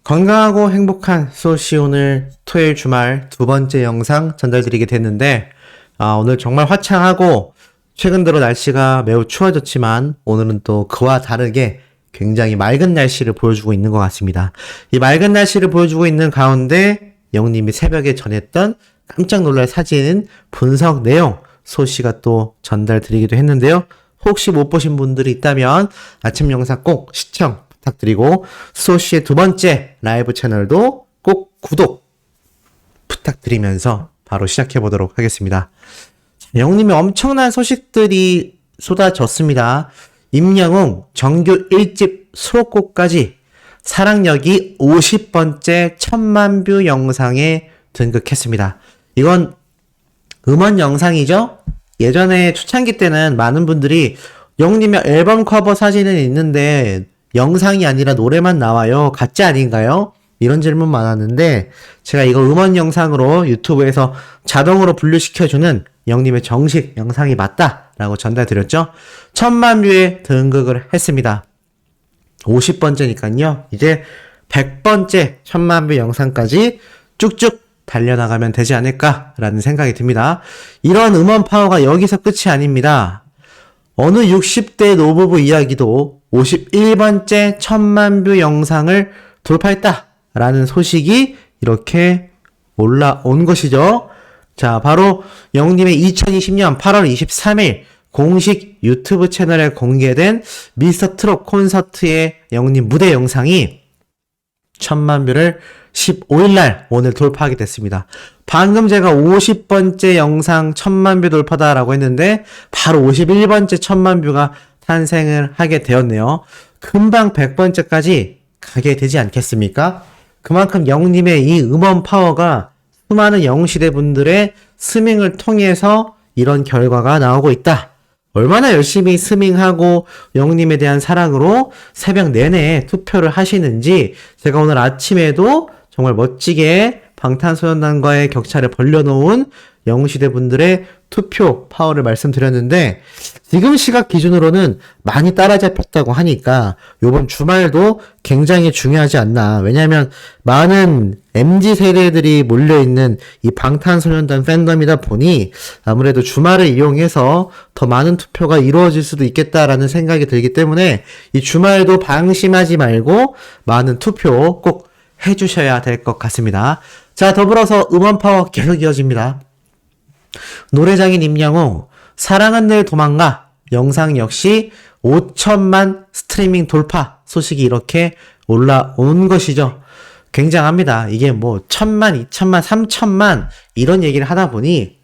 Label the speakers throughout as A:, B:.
A: 건강하고 행복한 소시 오늘 토요일 주말 두 번째 영상 전달드리게 됐는데 오늘 정말 화창하고 최근 들어 날씨가 매우 추워졌지만 오늘은 또 그와 다르게 굉장히 맑은 날씨를 보여주고 있는 것 같습니다. 이 맑은 날씨를 보여주고 있는 가운데 영님이 새벽에 전했던 깜짝 놀랄 사진 분석 내용 소시가 또 전달드리기도 했는데요. 혹시 못 보신 분들이 있다면 아침 영상 꼭 시청 부탁드리고 소시의 두 번째 라이브 채널도 꼭 구독 부탁드리면서 바로 시작해 보도록 하겠습니다. 영님의 엄청난 소식들이 쏟아졌습니다. 임영웅 정규 1집 수록곡까지 사랑역이 50번째 1000만 뷰 영상에 등극했습니다. 이건 음원 영상이죠? 예전에 초창기 때는 많은 분들이 영님의 앨범 커버 사진은 있는데 영상이 아니라 노래만 나와요. 가짜 아닌가요? 이런 질문 많았는데 제가 이거 음원 영상으로 유튜브에서 자동으로 분류시켜주는 영님의 정식 영상이 맞다라고 전달드렸죠. 1000만 뷰에 등극을 했습니다. 50번째니까요. 이제 100번째 1000만 뷰 영상까지 쭉쭉 달려나가면 되지 않을까라는 생각이 듭니다. 이런 음원 파워가 여기서 끝이 아닙니다. 어느 60대 노부부 이야기도 51번째 1000만 뷰 영상을 돌파했다라는 소식이 이렇게 올라온 것이죠. 자, 바로 영님의 2020년 8월 23일 공식 유튜브 채널에 공개된 미스터 트롯 콘서트의 영님 무대 영상이 1000만 뷰를 15일날 오늘 돌파하게 됐습니다. 방금 제가 50번째 영상 1000만 뷰 돌파다라고 했는데 바로 51번째 1000만 뷰가 탄생을 하게 되었네요. 금방 100번째까지 가게 되지 않겠습니까? 그만큼 영님의 이 음원 파워가 수많은 영시대 분들의 스밍을 통해서 이런 결과가 나오고 있다. 얼마나 열심히 스밍하고 영님에 대한 사랑으로 새벽 내내 투표를 하시는지 제가 오늘 아침에도 정말 멋지게 방탄소년단과의 격차를 벌려놓은 영시대 분들의 투표 파워를 말씀드렸는데 지금 시각 기준으로는 많이 따라잡혔다고 하니까 요번 주말도 굉장히 중요하지 않나. 왜냐하면 많은 MZ세대들이 몰려있는 이 방탄소년단 팬덤이다 보니 아무래도 주말을 이용해서 더 많은 투표가 이루어질 수도 있겠다라는 생각이 들기 때문에 이 주말도 방심하지 말고 많은 투표 꼭 해주셔야 될 것 같습니다. 자, 더불어서 음원 파워 계속 이어집니다. 노래장인 임영웅 사랑은 늘 도망가 영상 역시 5천만 스트리밍 돌파 소식이 이렇게 올라온 것이죠. 굉장합니다. 이게 뭐 1000만, 2000만, 3000만 이런 얘기를 하다 보니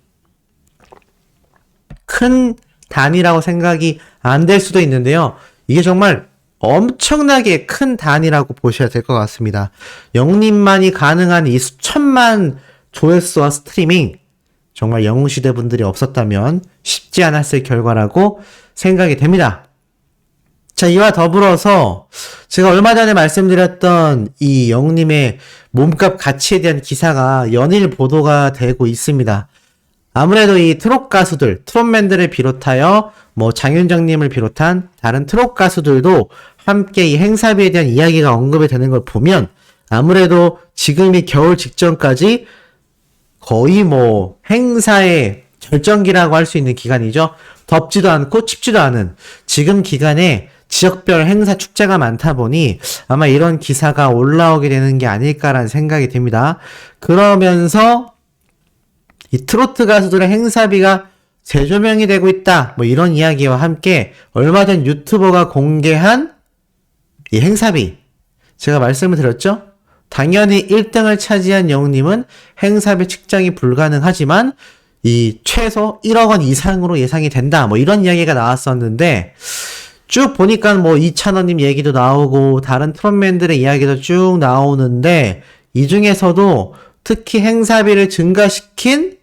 A: 큰 단위라고 생각이 안 될 수도 있는데요. 이게 정말 엄청나게 큰 단위라고 보셔야 될 것 같습니다. 영님만이 가능한 이 수천만 조회수와 스트리밍 정말 영웅시대 분들이 없었다면 쉽지 않았을 결과라고 생각이 됩니다. 자, 이와 더불어서 제가 얼마 전에 말씀드렸던 이 영님의 몸값 가치에 대한 기사가 연일 보도가 되고 있습니다. 아무래도 이 트롯 가수들, 트롯맨들을 비롯하여 뭐 장윤정님을 비롯한 다른 트롯 가수들도 함께 이 행사비에 대한 이야기가 언급이 되는 걸 보면 아무래도 지금이 겨울 직전까지 거의 뭐 행사의 절정기라고 할 수 있는 기간이죠. 덥지도 않고 춥지도 않은 지금 기간에 지역별 행사 축제가 많다 보니 아마 이런 기사가 올라오게 되는 게 아닐까라는 생각이 듭니다. 그러면서 이 트로트 가수들의 행사비가 재조명이 되고 있다. 뭐 이런 이야기와 함께 얼마 전 유튜버가 공개한 이 행사비 제가 말씀을 드렸죠. 당연히 1등을 차지한 영웅님은 행사비 측정이 불가능하지만 이 최소 1억 원 이상으로 예상이 된다. 뭐 이런 이야기가 나왔었는데 쭉 보니까 뭐 이찬원님 얘기도 나오고 다른 트롯맨들의 이야기도 쭉 나오는데 이 중에서도 특히 행사비를 증가시킨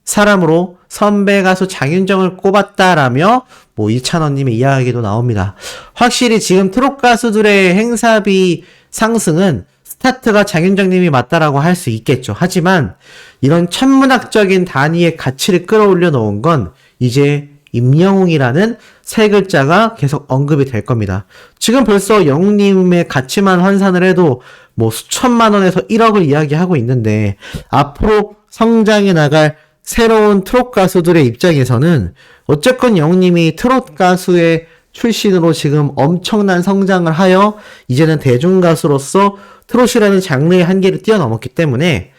A: 사람으로 선배 가수 장윤정을 꼽았다라며 뭐 이찬원님의 이야기도 나옵니다. 확실히 지금 트롯 가수들의 행사비 상승은 스타트가 장윤정님이 맞다라고 할 수 있겠죠. 하지만 이런 천문학적인 단위의 가치를 끌어올려 놓은 건 이제 임영웅이라는 세 글자가 계속 언급이 될 겁니다. 지금 벌써 영웅님의 가치만 환산을 해도 뭐 수천만 원에서 1억을 이야기하고 있는데 앞으로 성장해 나갈 새로운 트롯 가수들의 입장에서는 어쨌건 영웅님이 트롯 가수의 출신으로 지금 엄청난 성장을 하여 이제는 대중가수로서 트롯이라는 장르의 한계를 뛰어넘었기 때문에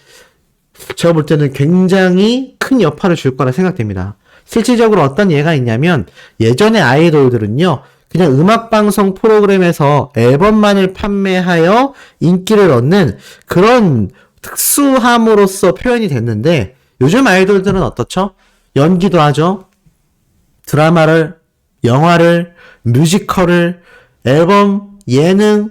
A: 제가 볼 때는 굉장히 큰 여파를 줄 거라 생각됩니다. 실질적으로 어떤 예가 있냐면 예전의 아이돌들은요, 그냥 음악방송 프로그램에서 앨범만을 판매하여 인기를 얻는 그런 특수함으로써 표현이 됐는데 요즘 아이돌들은 어떻죠? 연기도 하죠. 드라마를, 영화를, 뮤지컬을, 앨범, 예능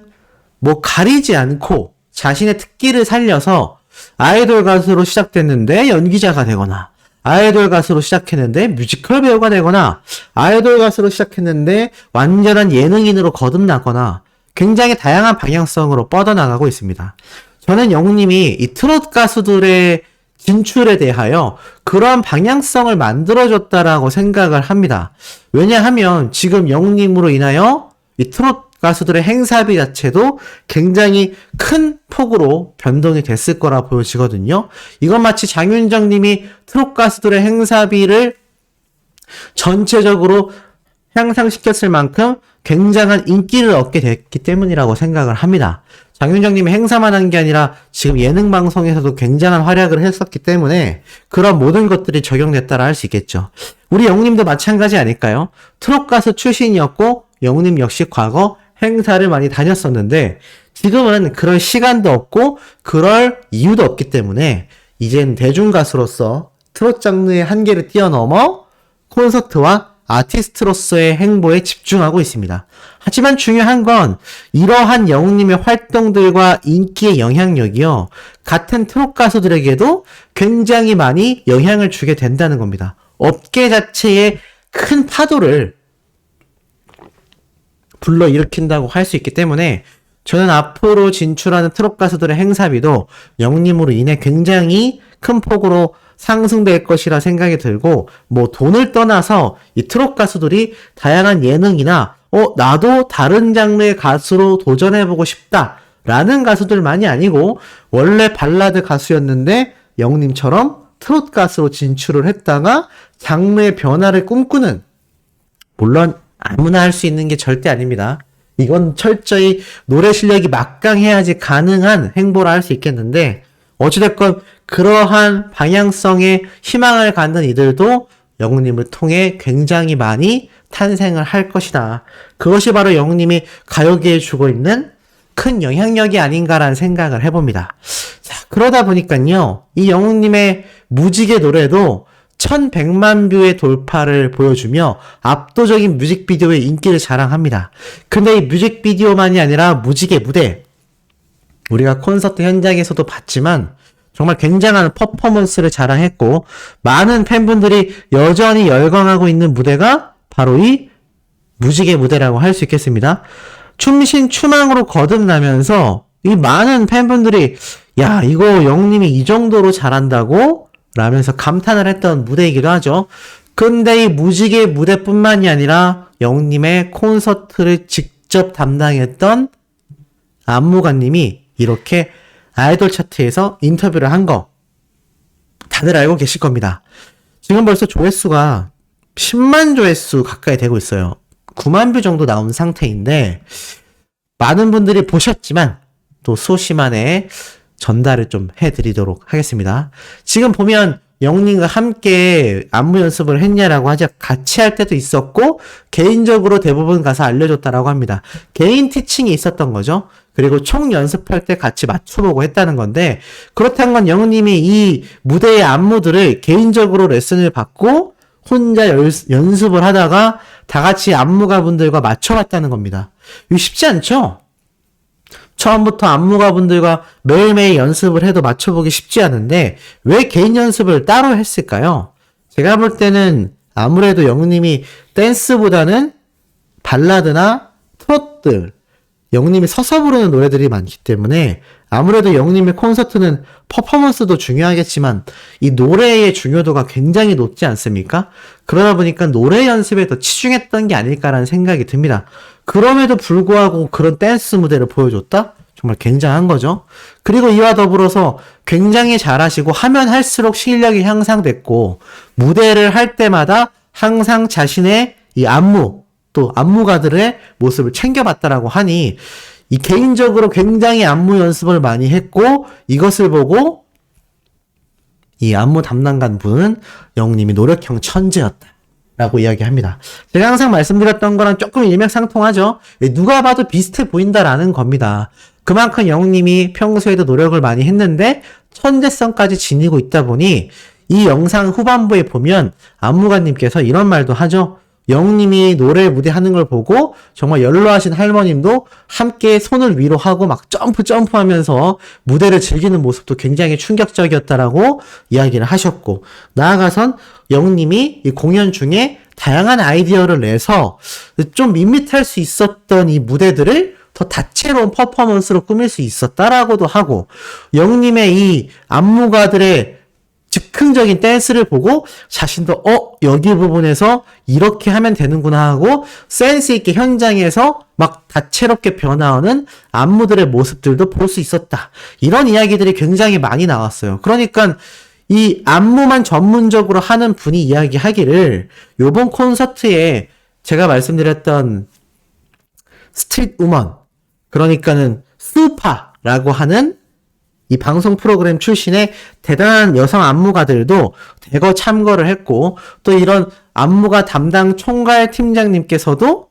A: 뭐 가리지 않고 자신의 특기를 살려서 아이돌 가수로 시작됐는데 연기자가 되거나 아이돌 가수로 시작했는데 뮤지컬 배우가 되거나 아이돌 가수로 시작했는데 완전한 예능인으로 거듭나거나 굉장히 다양한 방향성으로 뻗어나가고 있습니다. 저는 영웅님이 이 트롯 가수들의 진출에 대하여 그러한 방향성을 만들어줬다라고 생각을 합니다. 왜냐하면 지금 영웅님으로 인하여 이 트롯 가수들의 행사비 자체도 굉장히 큰 폭으로 변동이 됐을 거라 보여지거든요. 이건 마치 장윤정 님이 트롯 가수들의 행사비를 전체적으로 향상시켰을 만큼 굉장한 인기를 얻게 됐기 때문이라고 생각을 합니다. 장윤정 님이 행사만 한 게 아니라 지금 예능 방송에서도 굉장한 활약을 했었기 때문에 그런 모든 것들이 적용됐다라 할 수 있겠죠. 우리 영웅님도 마찬가지 아닐까요? 트롯 가수 출신이었고 영웅님 역시 과거 행사를 많이 다녔었는데 지금은 그럴 시간도 없고 그럴 이유도 없기 때문에 이젠 대중가수로서 트롯 장르의 한계를 뛰어넘어 콘서트와 아티스트로서의 행보에 집중하고 있습니다. 하지만 중요한 건 이러한 영웅님의 활동들과 인기의 영향력이요, 같은 트롯 가수들에게도 굉장히 많이 영향을 주게 된다는 겁니다. 업계 자체에 큰 파도를 불러일으킨다고 할 수 있기 때문에 저는 앞으로 진출하는 트롯 가수들의 행사비도 영웅님으로 인해 굉장히 큰 폭으로 상승될 것이라 생각이 들고, 뭐 돈을 떠나서 이 트롯 가수들이 다양한 예능이나 나도 다른 장르의 가수로 도전해보고 싶다 라는 가수들만이 아니고 원래 발라드 가수였는데 영웅님처럼 트롯 가수로 진출을 했다가 장르의 변화를 꿈꾸는, 물론 아무나 할 수 있는 게 절대 아닙니다. 이건 철저히 노래 실력이 막강해야지 가능한 행보라 할 수 있겠는데 어찌됐건 그러한 방향성에 희망을 갖는 이들도 영웅님을 통해 굉장히 많이 탄생을 할 것이다. 그것이 바로 영웅님이 가요계에 주고 있는 큰 영향력이 아닌가라는 생각을 해봅니다. 자, 그러다 보니까요, 이 영웅님의 무지개 노래도 1100만 뷰의 돌파를 보여주며 압도적인 뮤직비디오의 인기를 자랑합니다. 근데 이 뮤직비디오만이 아니라 무지개 무대, 우리가 콘서트 현장에서도 봤지만 정말 굉장한 퍼포먼스를 자랑했고 많은 팬분들이 여전히 열광하고 있는 무대가 바로 이 무지개 무대라고 할 수 있겠습니다. 춤신 추망으로 거듭나면서 이 많은 팬분들이 야, 이거 영웅님이 이 정도로 잘한다고? 라면서 감탄을 했던 무대이기도 하죠. 근데 이 무지개 무대뿐만이 아니라 영웅님의 콘서트를 직접 담당했던 안무가님이 이렇게 아이돌 차트에서 인터뷰를 한 거 다들 알고 계실 겁니다. 지금 벌써 조회수가 10만 조회수 가까이 되고 있어요. 9만 뷰 정도 나온 상태인데 많은 분들이 보셨지만 또 소심한에 전달을 좀 해드리도록 하겠습니다. 지금 보면 영웅님과 함께 안무 연습을 했냐라고 하자 같이 할 때도 있었고 개인적으로 대부분 가서 알려줬다라고 합니다. 개인 티칭이 있었던 거죠. 그리고 총 연습할 때 같이 맞춰보고 했다는 건데, 그렇다는 건 영웅님이 이 무대의 안무들을 개인적으로 레슨을 받고 혼자 연습을 하다가 다 같이 안무가분들과 맞춰봤다는 겁니다. 이거 쉽지 않죠? 처음부터 안무가분들과 매일매일 연습을 해도 맞춰보기 쉽지 않은데 왜 개인 연습을 따로 했을까요? 제가 볼 때는 아무래도 영웅님이 댄스보다는 발라드나 트로트, 영웅님이 서서 부르는 노래들이 많기 때문에 아무래도 영님의 콘서트는 퍼포먼스도 중요하겠지만 이 노래의 중요도가 굉장히 높지 않습니까? 그러다 보니까 노래 연습에 더 치중했던 게 아닐까라는 생각이 듭니다. 그럼에도 불구하고 그런 댄스 무대를 보여줬다? 정말 굉장한 거죠. 그리고 이와 더불어서 굉장히 잘하시고 하면 할수록 실력이 향상됐고 무대를 할 때마다 항상 자신의 이 안무 또 안무가들의 모습을 챙겨봤다라고 하니 이 개인적으로 굉장히 안무 연습을 많이 했고 이것을 보고 이 안무 담당관 분은 영님이 노력형 천재였다 라고 이야기합니다. 제가 항상 말씀드렸던 거랑 조금 일맥상통하죠. 누가 봐도 비슷해 보인다라는 겁니다. 그만큼 영님이 평소에도 노력을 많이 했는데 천재성까지 지니고 있다 보니 이 영상 후반부에 보면 안무가님께서 이런 말도 하죠. 영님이 노래 무대 하는 걸 보고 정말 연로하신 할머님도 함께 손을 위로 하고 막 점프하면서 무대를 즐기는 모습도 굉장히 충격적이었다라고 이야기를 하셨고, 나아가선 영님이 이 공연 중에 다양한 아이디어를 내서 좀 밋밋할 수 있었던 이 무대들을 더 다채로운 퍼포먼스로 꾸밀 수 있었다라고도 하고, 영님의 이 안무가들의 즉흥적인 댄스를 보고 자신도 여기 부분에서 이렇게 하면 되는구나 하고 센스 있게 현장에서 막 다채롭게 변화하는 안무들의 모습들도 볼 수 있었다. 이런 이야기들이 굉장히 많이 나왔어요. 그러니까 이 안무만 전문적으로 하는 분이 이야기하기를 요번 콘서트에 제가 말씀드렸던 스트릿 우먼, 그러니까는 스우파라고 하는 이 방송 프로그램 출신의 대단한 여성 안무가들도 대거 참가를 했고, 또 이런 안무가 담당 총괄 팀장님께서도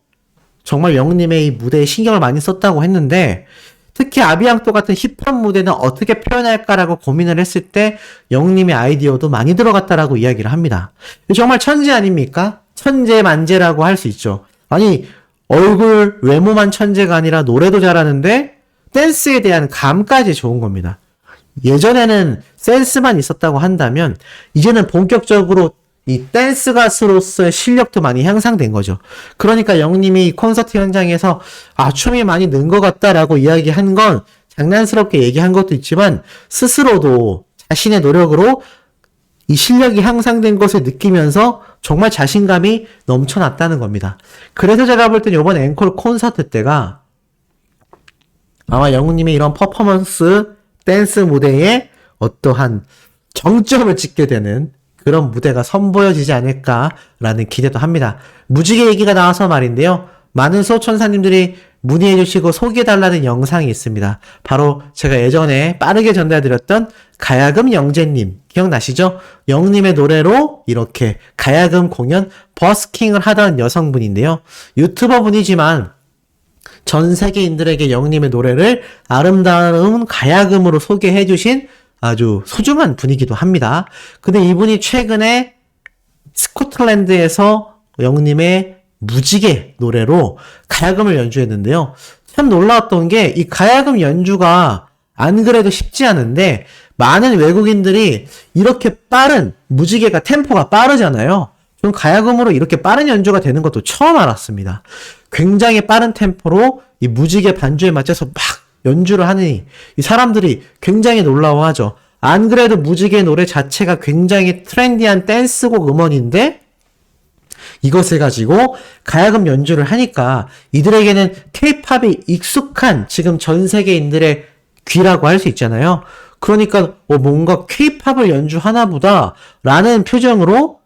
A: 정말 영님의 이 무대에 신경을 많이 썼다고 했는데, 특히 아비앙또 같은 힙합 무대는 어떻게 표현할까라고 고민을 했을 때 영님의 아이디어도 많이 들어갔다라고 이야기를 합니다. 정말 천재 아닙니까? 천재만재라고 할 수 있죠. 아니, 얼굴 외모만 천재가 아니라 노래도 잘하는데 댄스에 대한 감까지 좋은 겁니다. 예전에는 센스만 있었다고 한다면 이제는 본격적으로 이 댄스 가수로서의 실력도 많이 향상된 거죠. 그러니까 영님이 콘서트 현장에서 춤이 많이 는 것 같다라고 이야기한 건 장난스럽게 얘기한 것도 있지만 스스로도 자신의 노력으로 이 실력이 향상된 것을 느끼면서 정말 자신감이 넘쳐났다는 겁니다. 그래서 제가 볼 땐 이번 앵콜 콘서트 때가 아마 영웅님의 이런 퍼포먼스 댄스 무대에 어떠한 정점을 찍게 되는 그런 무대가 선보여지지 않을까라는 기대도 합니다. 무지개 얘기가 나와서 말인데요. 많은 수호천사님들이 문의해주시고 소개해달라는 영상이 있습니다. 바로 제가 예전에 빠르게 전달드렸던 가야금 영재님 기억나시죠? 영님의 노래로 이렇게 가야금 공연 버스킹을 하던 여성분인데요. 유튜버 분이지만 전 세계인들에게 영님의 노래를 아름다운 가야금으로 소개해주신 아주 소중한 분이기도 합니다. 근데 이분이 최근에 스코틀랜드에서 영님의 무지개 노래로 가야금을 연주했는데요. 참 놀라웠던 게 이 가야금 연주가 안 그래도 쉽지 않은데 많은 외국인들이 이렇게 빠른 무지개가 템포가 빠르잖아요. 전 가야금으로 이렇게 빠른 연주가 되는 것도 처음 알았습니다. 굉장히 빠른 템포로 이 무지개 반주에 맞춰서 막 연주를 하니 이 사람들이 굉장히 놀라워하죠. 안 그래도 무지개 노래 자체가 굉장히 트렌디한 댄스곡 음원인데 이것을 가지고 가야금 연주를 하니까 이들에게는 K-팝이 익숙한 지금 전 세계인들의 귀라고 할 수 있잖아요. 그러니까 뭔가 K-팝을 연주하나 보다 라는 표정으로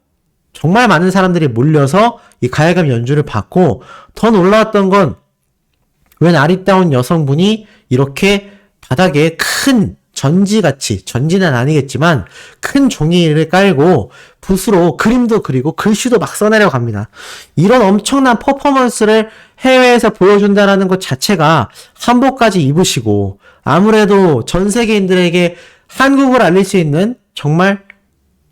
A: 정말 많은 사람들이 몰려서 이 가야금 연주를 받고, 더 놀라웠던 건 웬 아리따운 여성분이 이렇게 바닥에 큰 전지같이, 전지는 아니겠지만 큰 종이를 깔고 붓으로 그림도 그리고 글씨도 막 써내려 갑니다. 이런 엄청난 퍼포먼스를 해외에서 보여준다는 것 자체가 한복까지 입으시고, 아무래도 전 세계인들에게 한국을 알릴 수 있는 정말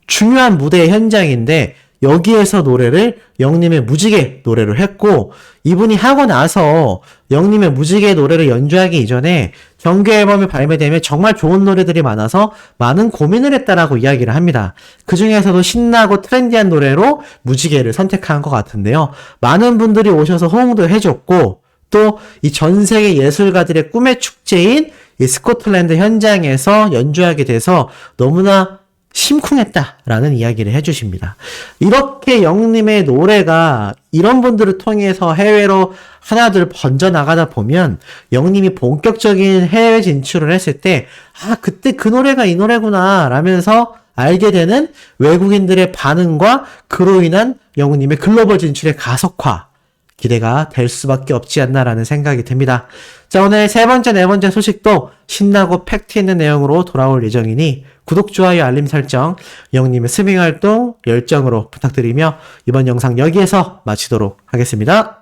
A: 중요한 무대의 현장인데 여기에서 노래를 영님의 무지개 노래를 했고, 이분이 하고 나서 영님의 무지개 노래를 연주하기 이전에 정규 앨범이 발매되면 정말 좋은 노래들이 많아서 많은 고민을 했다라고 이야기를 합니다. 그 중에서도 신나고 트렌디한 노래로 무지개를 선택한 것 같은데요. 많은 분들이 오셔서 호응도 해줬고, 또 이 전 세계 예술가들의 꿈의 축제인 이 스코틀랜드 현장에서 연주하게 돼서 너무나 심쿵했다라는 이야기를 해주십니다. 이렇게 영님의 노래가 이런 분들을 통해서 해외로 하나둘 번져나가다 보면 영님이 본격적인 해외 진출을 했을 때 그때 그 노래가 이 노래구나 라면서 알게 되는 외국인들의 반응과 그로 인한 영님의 글로벌 진출의 가속화 기대가 될 수밖에 없지 않나라는 생각이 듭니다. 자, 오늘 세 번째, 네 번째 소식도 신나고 팩트 있는 내용으로 돌아올 예정이니 구독, 좋아요, 알림 설정, 영님의 스밍 활동 열정으로 부탁드리며 이번 영상 여기에서 마치도록 하겠습니다.